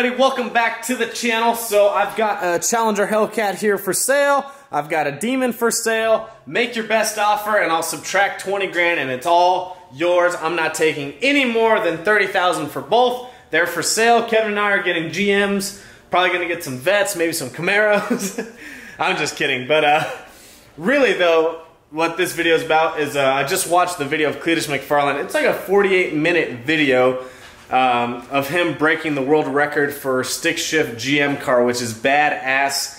everybody, welcome back to the channel. So I've got a Challenger Hellcat here for sale. I've got a Demon for sale. Make your best offer and I'll subtract 20 grand and it's all yours. I'm not taking any more than 30,000 for both. They're for sale. Kevin and I are getting GMs. Probably gonna get some Vettes, maybe some Camaros. I'm just kidding, but really though, what this video is about is I just watched the video of Cleetus McFarland. It's like a 48-minute video of him breaking the world record for stick shift GM car, which is badass.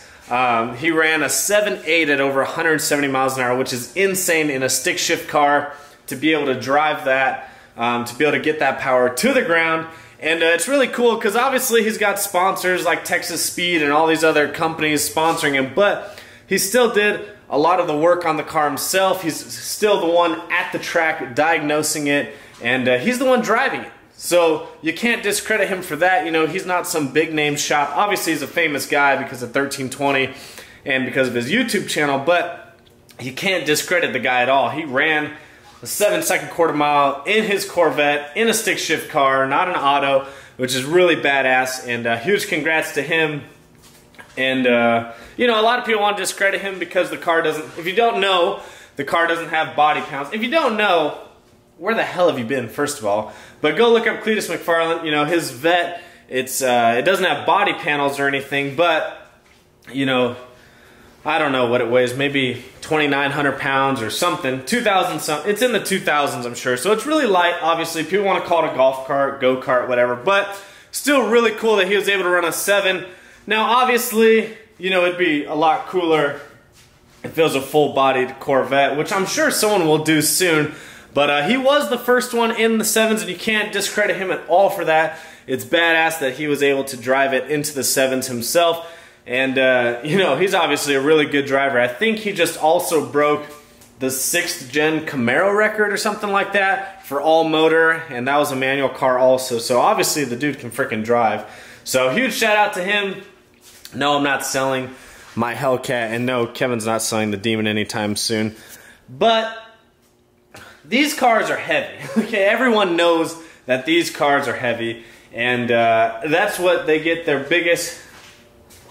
He ran a 7.8 at over 170 miles an hour, which is insane in a stick shift car to be able to drive that, to be able to get that power to the ground. And it's really cool because obviously he's got sponsors like Texas Speed and all these other companies sponsoring him, but he still did a lot of the work on the car himself. He's still the one at the track diagnosing it, and he's the one driving it. So you can't discredit him for that. You know, he's not some big name shop. Obviously he's a famous guy because of 1320 and because of his YouTube channel, but you can't discredit the guy at all. He ran a 7-second quarter mile in his Corvette, in a stick shift car, not an auto, which is really badass, and huge congrats to him. And you know, a lot of people want to discredit him because the car doesn't, if you don't know, the car doesn't have body pounds. If you don't know, where the hell have you been, first of all? But go look up Cleetus McFarland. You know, his Vette, it doesn't have body panels or anything, but, you know, I don't know what it weighs, maybe 2,900 pounds or something, 2,000 something. It's in the 2,000s, I'm sure. So it's really light, obviously. People want to call it a golf cart, go-kart, whatever, but still really cool that he was able to run a 7. Now, obviously, you know, it'd be a lot cooler if it was a full-bodied Corvette, which I'm sure someone will do soon. But he was the first one in the 7s, and you can't discredit him at all for that. It's badass that he was able to drive it into the 7s himself. And, you know, he's obviously a really good driver. I think he just also broke the 6th gen Camaro record or something like that for all motor, and that was a manual car also. So obviously the dude can freaking drive. So huge shout out to him. No, I'm not selling my Hellcat, and no, Kevin's not selling the Demon anytime soon. But these cars are heavy. Okay, everyone knows that these cars are heavy, and that's what they get their biggest,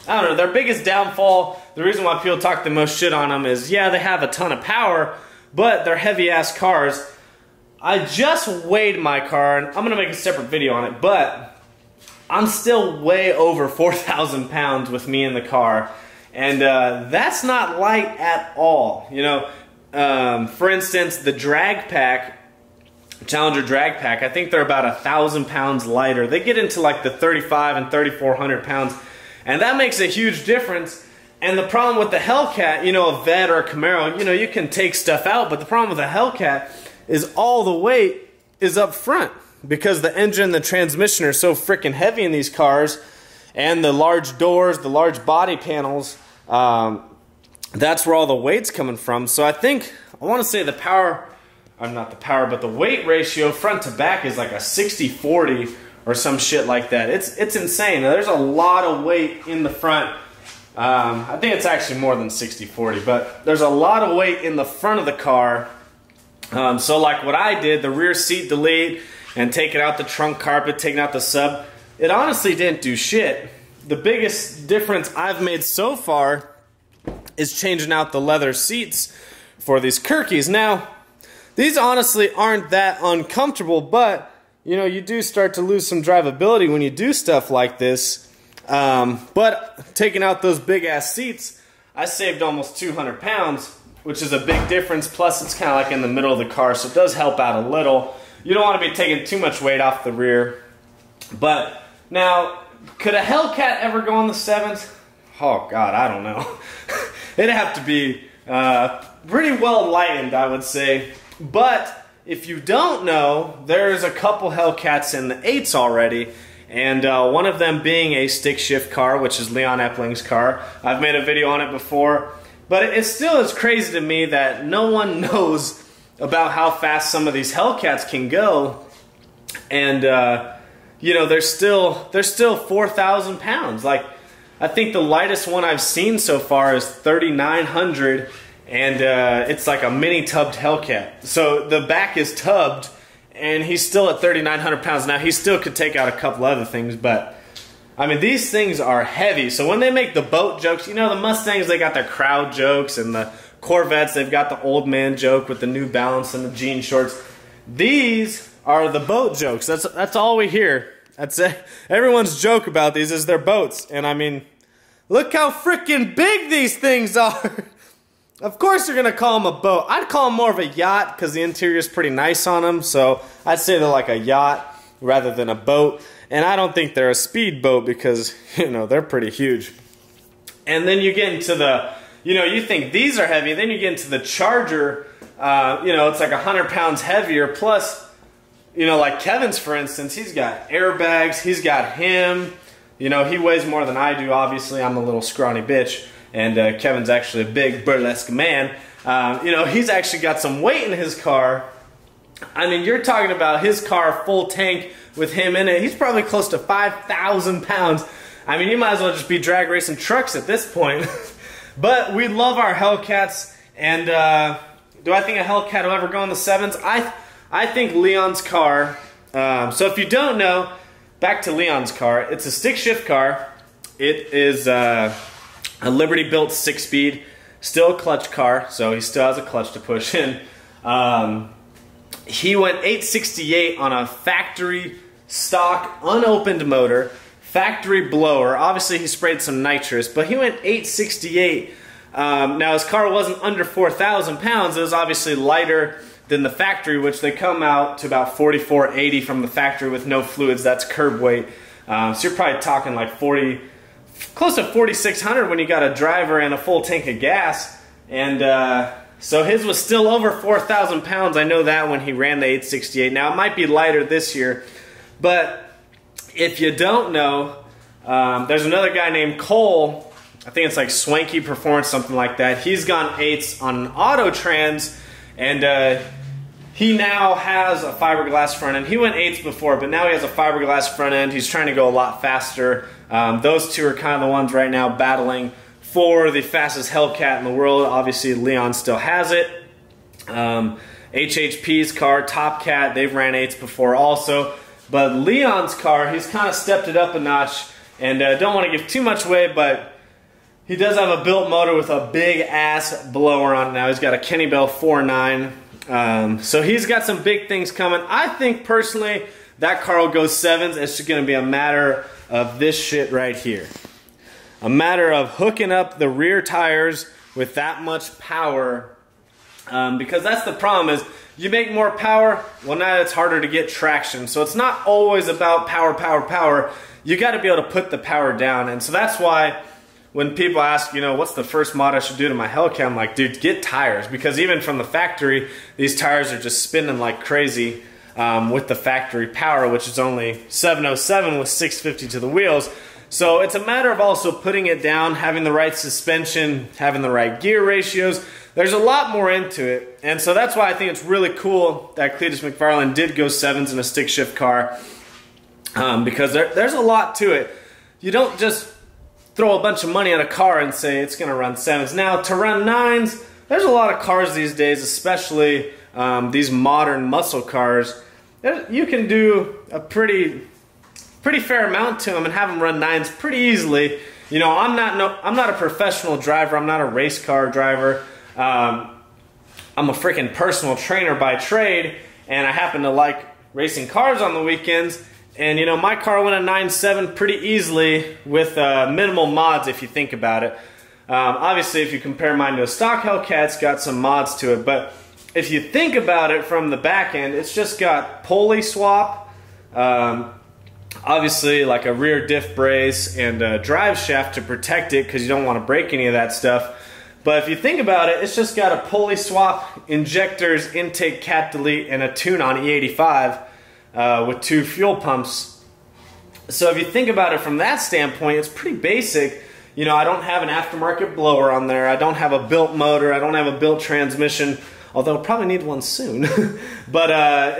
I don't know, their biggest downfall. The reason why people talk the most shit on them is, yeah, they have a ton of power, but they're heavy-ass cars. I just weighed my car, and I'm going to make a separate video on it, but I'm still way over 4,000 pounds with me in the car, and that's not light at all, you know. For instance, the drag pack, Challenger drag pack, I think they're about 1,000 pounds lighter. They get into like the 3,500 and 3,400 pounds, and that makes a huge difference. And the problem with the Hellcat, you know, a Vette or a Camaro, you know, you can take stuff out, but the problem with a Hellcat is all the weight is up front because the engine, the transmission are so freaking heavy in these cars, and the large doors, the large body panels, that's where all the weight's coming from. So I think, I want to say the power, or not the power, but the weight ratio front to back is like a 60-40 or some shit like that. It's insane. Now, there's a lot of weight in the front. I think it's actually more than 60-40, but there's a lot of weight in the front of the car. So like what I did, the rear seat delete and taking out the trunk carpet, taking out the sub, it honestly didn't do shit. The biggest difference I've made so far is changing out the leather seats for these Kirkies. Now, these honestly aren't that uncomfortable, but you know, you do start to lose some drivability when you do stuff like this. But taking out those big ass seats, I saved almost 200 pounds, which is a big difference. Plus, it's kind of like in the middle of the car, so it does help out a little. You don't want to be taking too much weight off the rear. But now, could a Hellcat ever go on the 7s? Oh God, I don't know. It'd have to be pretty well lightened, I would say. But if you don't know, there's a couple Hellcats in the 8s already, and one of them being a stick shift car, which is Leon Epling's car. I've made a video on it before, but it still is crazy to me that no one knows about how fast some of these Hellcats can go, and you know, they're still 4,000 pounds. Like, I think the lightest one I've seen so far is 3,900, and it's like a mini tubbed Hellcat. So the back is tubbed, and he's still at 3,900 pounds. Now, he still could take out a couple other things, but I mean, these things are heavy. So when they make the boat jokes, you know, the Mustangs, they got their crowd jokes, and the Corvettes, they've got the old man joke with the New Balance and the jean shorts. These are the boat jokes. That's all we hear. That's it. Everyone's joke about these is their boats. And I mean, look how freaking big these things are. Of course you're gonna call them a boat. I'd call them more of a yacht because the interior is pretty nice on them. So I'd say they're like a yacht rather than a boat. And I don't think they're a speedboat because, you know, they're pretty huge. And then you get into the, you know, you think these are heavy, then you get into the Charger, you know, it's like 100 pounds heavier. Plus, you know, like Kevin's, for instance, he's got airbags, he's got him. You know, he weighs more than I do, obviously. I'm a little scrawny bitch. And Kevin's actually a big burlesque man. You know, he's actually got some weight in his car. I mean, you're talking about his car full tank with him in it. He's probably close to 5,000 pounds. I mean, you might as well just be drag racing trucks at this point. But we love our Hellcats. And do I think a Hellcat will ever go in the 7's? I think Leon's car. So if you don't know, back to Leon's car. It's a stick shift car. It is a Liberty built 6-speed, still a clutch car, so he still has a clutch to push in. He went 868 on a factory stock unopened motor, factory blower. Obviously he sprayed some nitrous, but he went 868. Now his car wasn't under 4,000 pounds. It was obviously lighter than the factory, which they come out to about 4480 from the factory with no fluids. That's curb weight. So you're probably talking like close to 4,600 when you got a driver and a full tank of gas. And so his was still over 4,000 pounds. I know that when he ran the 868. Now it might be lighter this year, but if you don't know, there's another guy named Cole. I think it's like Swanky Performance, something like that. He's gone 8s on an auto trans, and he now has a fiberglass front end. He went 8s before, but now he has a fiberglass front end. He's trying to go a lot faster. Those two are kind of the ones right now battling for the fastest Hellcat in the world. Obviously, Leon still has it. HHP's car, Top Cat, they've ran 8s before also. But Leon's car, he's kind of stepped it up a notch. And don't want to give too much away, but he does have a built motor with a big ass blower on it now. He's got a Kenny Bell 4.9. So he's got some big things coming. I think personally that car will go 7's. It's just going to be a matter of this shit right here. A matter of hooking up the rear tires with that much power. Because that's the problem is you make more power, well now it's harder to get traction. So it's not always about power, power, power. You got to be able to put the power down. And so that's why when people ask, you know, what's the first mod I should do to my Hellcat, I'm like, dude, get tires. Because even from the factory, these tires are just spinning like crazy with the factory power, which is only 707 with 650 to the wheels. So it's a matter of also putting it down, having the right suspension, having the right gear ratios. There's a lot more into it. And so that's why I think it's really cool that Cleetus McFarlane did go 7's in a stick shift car. Because there's a lot to it. You don't just throw a bunch of money at a car and say it's going to run 7's. Now, to run 9's, there's a lot of cars these days, especially these modern muscle cars. You can do a pretty fair amount to them and have them run 9's pretty easily. You know, I'm not a professional driver. I'm not a race car driver. I'm a freaking personal trainer by trade, and I happen to like racing cars on the weekends. And you know, my car went a 9.7 pretty easily with minimal mods if you think about it. Obviously, if you compare mine to a stock Hellcat, it's got some mods to it. But if you think about it from the back end, it's just got pulley swap, obviously like a rear diff brace and a drive shaft to protect it because you don't want to break any of that stuff. But if you think about it, it's just got a pulley swap, injectors, intake cat delete, and a tune-on E85 with 2 fuel pumps. So if you think about it from that standpoint, it's pretty basic. You know, I don't have an aftermarket blower on there. I don't have a built motor. I don't have a built transmission. Although I'll probably need one soon. But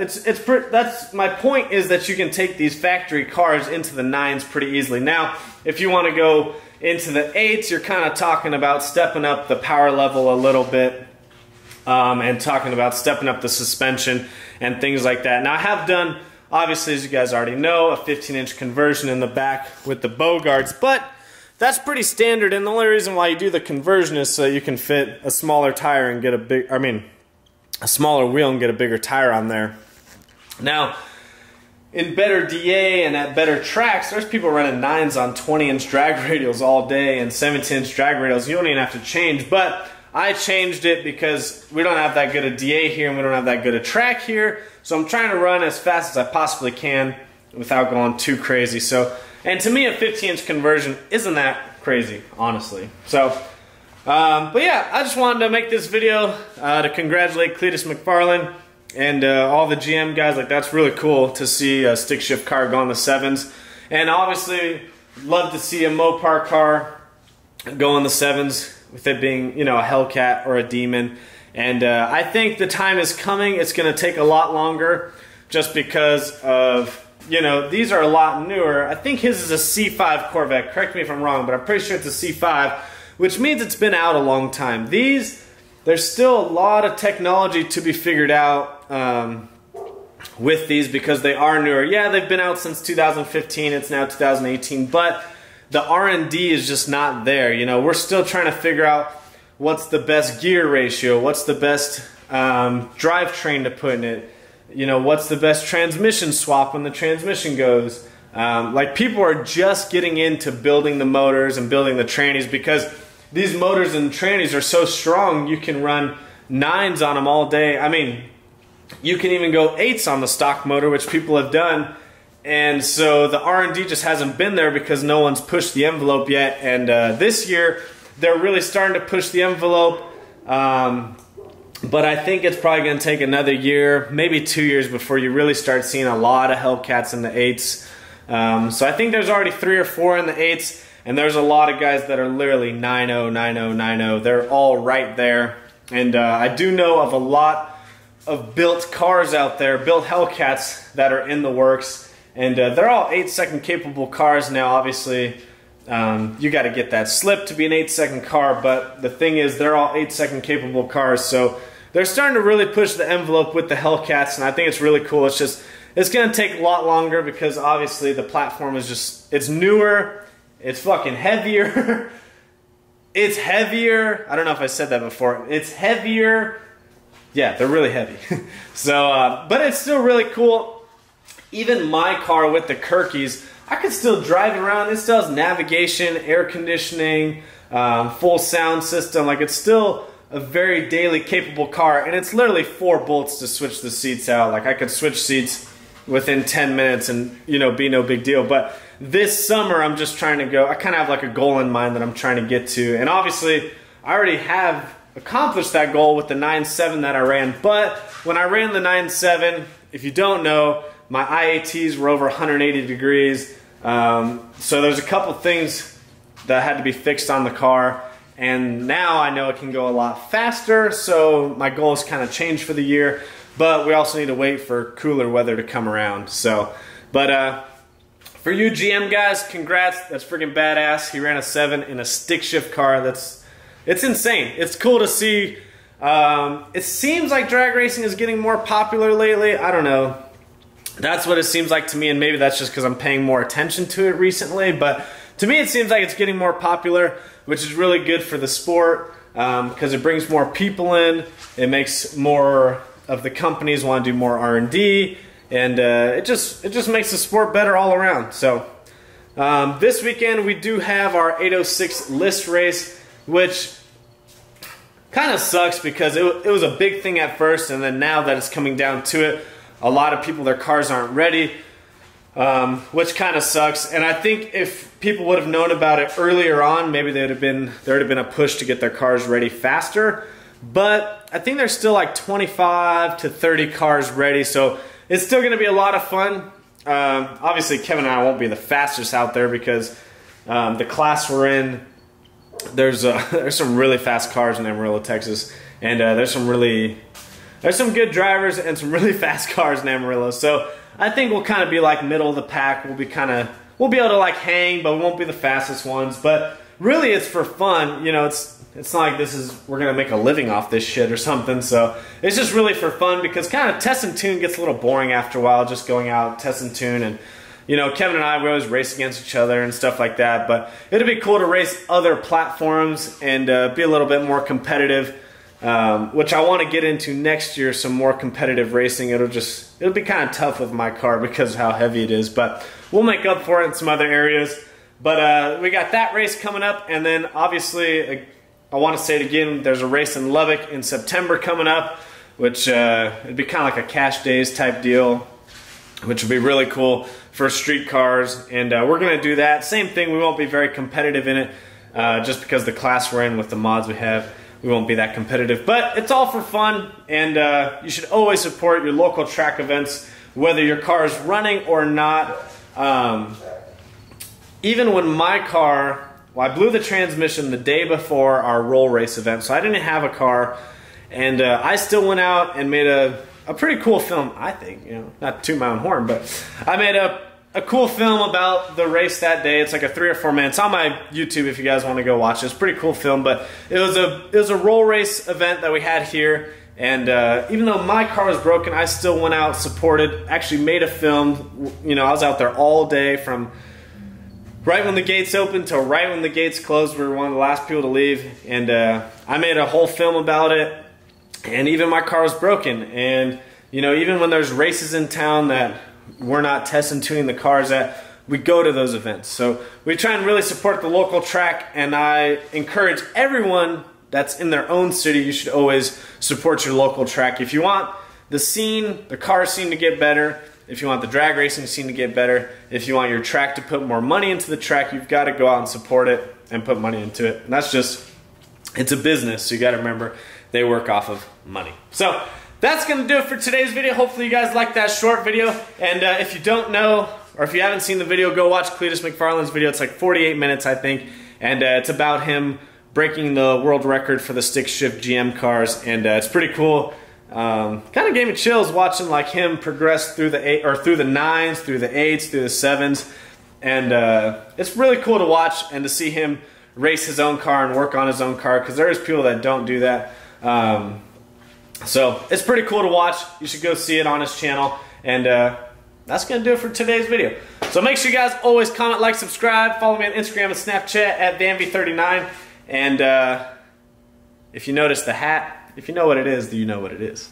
that's my point, is that you can take these factory cars into the 9's pretty easily. Now, if you want to go into the 8's, you're kind of talking about stepping up the power level a little bit, and talking about stepping up the suspension and things like that. Now, I have done obviously, as you guys already know, a 15-inch conversion in the back with the Bogarts, but that's pretty standard, and the only reason why you do the conversion is so you can fit a smaller tire and get a smaller wheel and get a bigger tire on there. Now, in better DA and at better tracks, there's people running 9s on 20-inch drag radials all day and 17-inch drag radials. You don't even have to change, but I changed it because we don't have that good a DA here and we don't have that good a track here. So I'm trying to run as fast as I possibly can without going too crazy. So, and to me, a 15-inch conversion isn't that crazy, honestly. So, but yeah, I just wanted to make this video to congratulate Cleetus McFarlane and all the GM guys. Like, that's really cool to see a stick shift car go on the 7s. And obviously, love to see a Mopar car go on the 7s, with it being, you know, a Hellcat or a Demon. And I think the time is coming. It's going to take a lot longer just because of, you know, these are a lot newer. I think his is a C5 Corvette. Correct me if I'm wrong, but I'm pretty sure it's a C5, which means it's been out a long time. These, there's still a lot of technology to be figured out with these because they are newer. Yeah, they've been out since 2015. It's now 2018, but the R&D is just not there. You know, we're still trying to figure out what's the best gear ratio, what's the best drivetrain to put in it, you know, what's the best transmission swap when the transmission goes. Like, people are just getting into building the motors and building the trannies because these motors and trannies are so strong you can run 9s on them all day. I mean, you can even go 8s on the stock motor, which people have done. And so the R&D just hasn't been there because no one's pushed the envelope yet. And this year, they're really starting to push the envelope. But I think it's probably going to take another year, maybe 2 years, before you really start seeing a lot of Hellcats in the 8s. So I think there's already 3 or 4 in the 8s. And there's a lot of guys that are literally 9.0, 9.0, 9.0. They're all right there. And I do know of a lot of built cars out there, built Hellcats that are in the works. And they're all 8-second capable cars now. Obviously, you got to get that slip to be an 8-second car, but the thing is, they're all 8-second capable cars. So they're starting to really push the envelope with the Hellcats, and I think it's really cool. It's just, it's going to take a lot longer because obviously the platform is just, it's newer, it's fucking heavier. It's heavier. I don't know if I said that before. It's heavier. Yeah, they're really heavy. So, but it's still really cool. Even my car with the Kirkies, I could still drive it around. It still has navigation, air conditioning, full sound system. Like, it's still a very daily capable car, and it's literally 4 bolts to switch the seats out. Like, I could switch seats within 10 minutes and, you know, be no big deal. But this summer, I'm just trying to go, I kind of have like a goal in mind that I'm trying to get to. And obviously, I already have accomplished that goal with the 9.7 that I ran. But when I ran the 9.7, if you don't know, my IATs were over 180 degrees. So there's a couple things that had to be fixed on the car. And now I know it can go a lot faster. So my goals kind of changed for the year. But we also need to wait for cooler weather to come around. So, but for you GM guys, congrats. That's freaking badass. He ran a 7 in a stick shift car. It's insane. It's cool to see. It seems like drag racing is getting more popular lately. I don't know. That's what it seems like to me, and maybe that's just because I'm paying more attention to it recently, but to me it seems like it's getting more popular, which is really good for the sport because it brings more people in. It makes more of the companies want to do more R&D, and it just makes the sport better all around. So this weekend we do have our 806 list race, which kind of sucks because it was a big thing at first, and then now that it's coming down to it, a lot of people, their cars aren't ready, which kind of sucks. And I think if people would have known about it earlier on, maybe there would have been a push to get their cars ready faster. But I think there's still like 25 to 30 cars ready, so it's still going to be a lot of fun. Obviously, Kevin and I won't be the fastest out there because the class we're in, there's some really fast cars in Amarillo, Texas, and there's some good drivers and some really fast cars in Amarillo. So I think we'll kind of be like middle of the pack. We'll be able to like hang, but we won't be the fastest ones. But really it's for fun. You know, it's not like we're gonna make a living off this shit or something. So it's just really for fun, because kind of test and tune gets a little boring after a while, just going out, test and tune. And you know, Kevin and I, we always race against each other and stuff like that. But it'd be cool to race other platforms and be a little bit more competitive. Which I want to get into next year, some more competitive racing. It'll be kind of tough with my car because of how heavy it is, but we'll make up for it in some other areas. But we got that race coming up, and then obviously, I want to say it again, there's a race in Lubbock in September coming up, which it'd be kind of like a cash days type deal, which would be really cool for street cars, and we're going to do that. Same thing, we won't be very competitive in it, just because the class we're in with the mods we have. We won't be that competitive, but it's all for fun, and you should always support your local track events, whether your car is running or not. Even when my car, well, I blew the transmission the day before our roll race event, so I didn't have a car, and I still went out and made a pretty cool film, I think. You know, not to toot my own horn, but I made a cool film about the race that day. It's like a 3 or 4 minutes on my YouTube if you guys want to go watch it. It's a pretty cool film, but it was a roll race event that we had here, and even though my car was broken, I still went out, supported, actually made a film. You know, I was out there all day from right when the gates opened till right when the gates closed. We were one of the last people to leave, and I made a whole film about it, and even my car was broken. And you know, even when there's races in town that we're not test and tuning the cars at, we go to those events. So we try and really support the local track, and I encourage everyone that's in their own city, you should always support your local track. If you want the scene, the car scene to get better, if you want the drag racing scene to get better, if you want your track to put more money into the track, you've got to go out and support it and put money into it. And that's just, it's a business, so you got to remember they work off of money. So that's going to do it for today's video. Hopefully you guys liked that short video. And if you don't know, or if you haven't seen the video, go watch Cleetus McFarland's video. It's like 48 minutes, I think. And it's about him breaking the world record for the stick shift GM cars. And it's pretty cool. Kind of gave me chills watching like him progress through the 9s, through the 8s, through the 7s. And it's really cool to watch and to see him race his own car and work on his own car, because there is people that don't do that. So it's pretty cool to watch. You should go see it on his channel. And that's going to do it for today's video. So make sure you guys always comment, like, subscribe. Follow me on Instagram and Snapchat at DanV39. And if you notice the hat, if you know what it is, you know what it is.